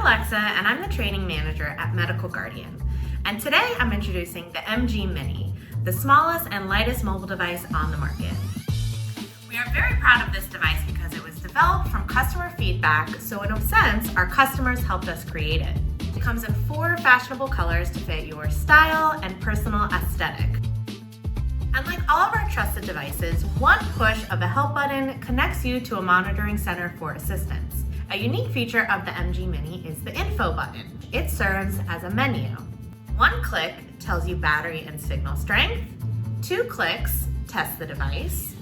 Alexa, and I'm the training manager at Medical Guardian. And today I'm introducing the MGMini, the smallest and lightest mobile device on the market. We are very proud of this device because it was developed from customer feedback, so in a sense, our customers helped us create it. It comes in 4 fashionable colors to fit your style and personal aesthetic. And like all of our trusted devices, one push of the help button connects you to a monitoring center for assistance. A unique feature of the MGMini is the info button. It serves as a menu. 1 click tells you battery and signal strength. 2 clicks tests the device.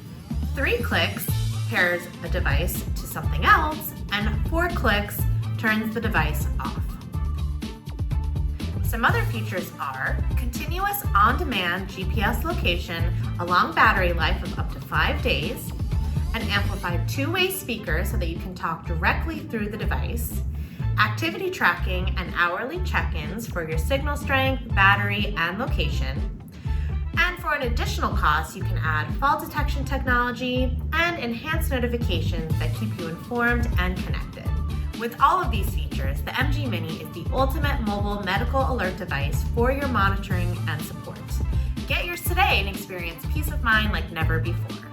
3 clicks pairs a device to something else. And 4 clicks turns the device off. Some other features are continuous on-demand GPS location, a long battery life of up to 5 days, an amplified 2-way speaker so that you can talk directly through the device, activity tracking and hourly check-ins for your signal strength, battery, and location. And for an additional cost, you can add fall detection technology and enhanced notifications that keep you informed and connected. With all of these features, the MGMini is the ultimate mobile medical alert device for your monitoring and support. Get yours today and experience peace of mind like never before.